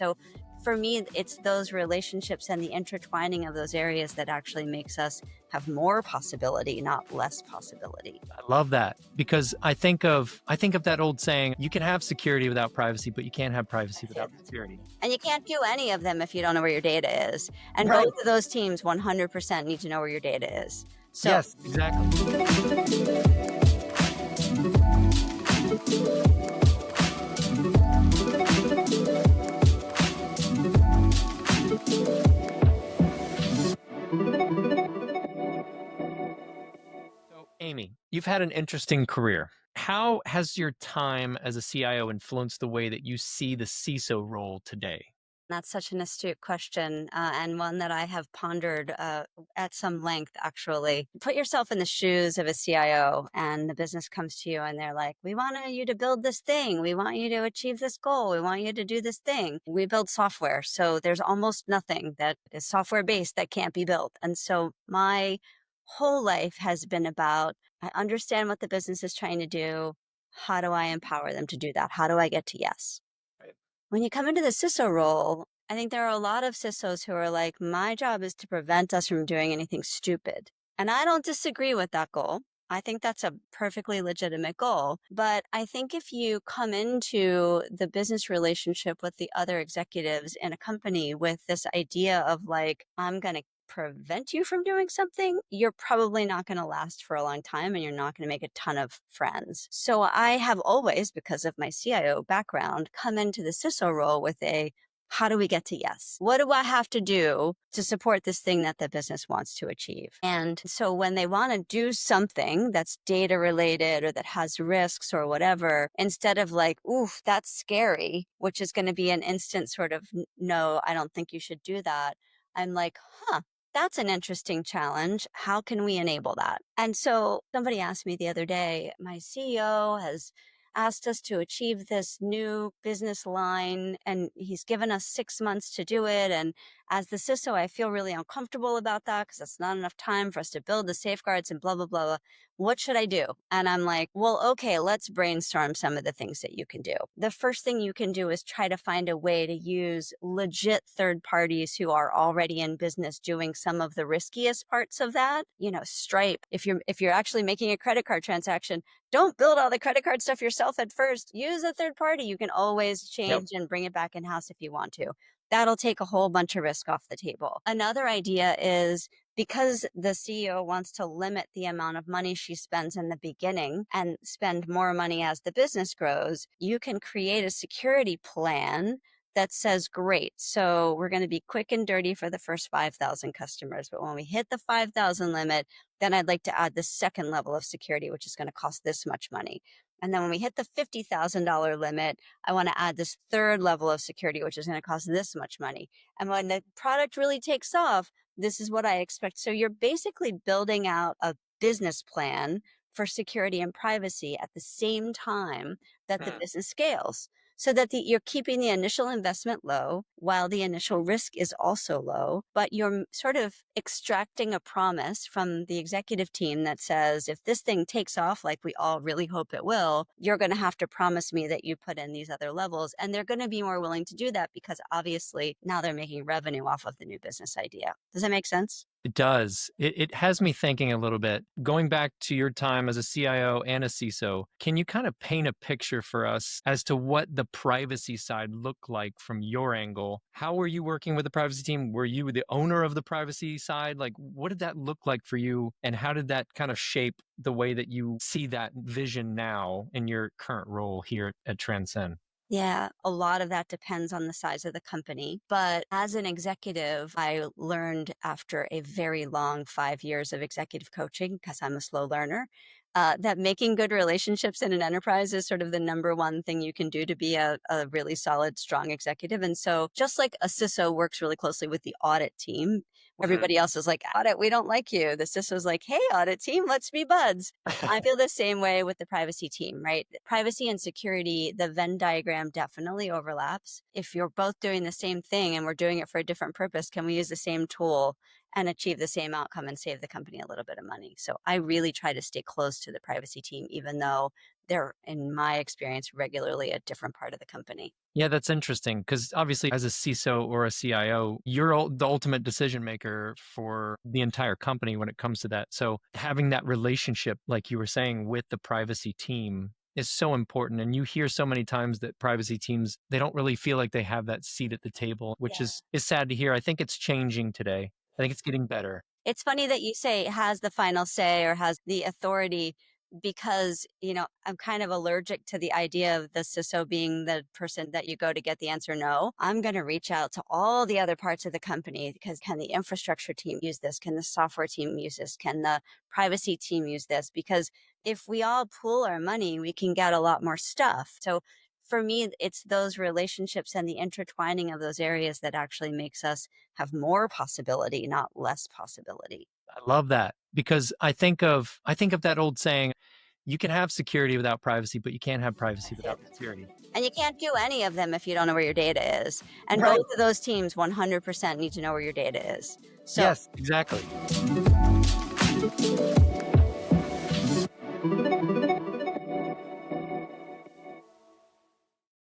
So for me, it's those relationships and the intertwining of those areas that actually makes us have more possibility, not less possibility. I love that, because I think of that old saying, you can have security without privacy, but you can't have privacy without security. And you can't do any of them if you don't know where your data is. And Right. both of those teams 100% need to know where your data is. So Yes, exactly. So, Aimee, you've had an interesting career. How has your time as a CIO influenced the way that you see the CISO role today? that's such an astute question, and one that I have pondered at some length, actually. Put yourself in the shoes of a CIO, and the business comes to you and they're like, we want you to build this thing. We want you to achieve this goal. We want you to do this thing. We build software. So there's almost nothing that is software based that can't be built. And so my whole life has been about, I understand what the business is trying to do. How do I empower them to do that? How do I get to yes? When you come into the CISO role, I think there are a lot of CISOs who are like, my job is to prevent us from doing anything stupid. And I don't disagree with that goal. I think that's a perfectly legitimate goal. But I think if you come into the business relationship with the other executives in a company with this idea of like, I'm going to prevent you from doing something, you're probably not going to last for a long time and you're not going to make a ton of friends. So I have always, because of my CIO background, come into the CISO role with a, how do we get to yes? What do I have to do to support this thing that the business wants to achieve? And so when they want to do something that's data related or that has risks or whatever, instead of like, oof, that's scary, which is going to be an instant sort of, no, I don't think you should do that. I'm like, that's an interesting challenge. How can we enable that? And so somebody asked me the other day, my CEO has asked us to achieve this new business line, and he's given us 6 months to do it. And as the CISO, I feel really uncomfortable about that because it's not enough time for us to build the safeguards and blah, blah, blah. What should I do? And I'm like, well, okay, let's brainstorm some of the things that you can do. The first thing you can do is try to find a way to use legit third parties who are already in business doing some of the riskiest parts of that. Stripe, if you're actually making a credit card transaction, don't build all the credit card stuff yourself at first. Use a third party. You can always change and bring it back in-house if you want to. That'll take a whole bunch of risk off the table. Another idea is, because the CEO wants to limit the amount of money she spends in the beginning and spend more money as the business grows, you can create a security plan that says, great, so we're going to be quick and dirty for the first 5,000 customers. But when we hit the 5,000 limit, then I'd like to add the second level of security, which is going to cost this much money. And then when we hit the $50,000 limit, I want to add this third level of security, which is going to cost this much money. And when the product really takes off, this is what I expect. So you're basically building out a business plan for security and privacy at the same time that the business scales, so that you're keeping the initial investment low while the initial risk is also low, but you're sort of extracting a promise from the executive team that says, if this thing takes off like we all really hope it will, you're going to have to promise me that you put in these other levels. And they're going to be more willing to do that because obviously now they're making revenue off of the new business idea. Does that make sense? It does. It has me thinking a little bit. Going back to your time as a CIO and a CISO, can you kind of paint a picture for us as to what the privacy side looked like from your angle? How were you working with the privacy team? Were you the owner of the privacy side? Like, what did that look like for you? And how did that kind of shape the way that you see that vision now in your current role here at Transcend? Yeah, a lot of that depends on the size of the company. But as an executive, I learned after a very long 5 years of executive coaching, because I'm a slow learner, that making good relationships in an enterprise is sort of the number one thing you can do to be a really solid, strong executive. And so just like a CISO works really closely with the audit team, everybody else is like, audit, we don't like you. The CISO is like, hey, audit team, let's be buds. I feel the same way with the privacy team, right? Privacy and security, the Venn diagram definitely overlaps. If you're both doing the same thing and we're doing it for a different purpose, can we use the same tool and achieve the same outcome and save the company a little bit of money? So I really try to stay close to the privacy team, even though they're, in my experience, regularly a different part of the company. Yeah, that's interesting because obviously, as a CISO or a CIO, you're the ultimate decision maker for the entire company when it comes to that. So, having that relationship, like you were saying, with the privacy team is so important. And you hear so many times that privacy teams, they don't really feel like they have that seat at the table, which Yeah. is sad to hear. I think it's changing today. I think it's getting better. It's funny that you say has the final say or has the authority because, I'm kind of allergic to the idea of the CISO being the person that you go to get the answer no. I'm going to reach out to all the other parts of the company because can the infrastructure team use this? Can the software team use this? Can the privacy team use this? Because if we all pool our money, we can get a lot more stuff. So for me, it's those relationships and the intertwining of those areas that actually makes us have more possibility, not less possibility. I love that because I think of that old saying, you can have security without privacy, but you can't have privacy Yeah. without security. And you can't do any of them if you don't know where your data is. And both Right. of those teams 100% need to know where your data is. So Yes, exactly.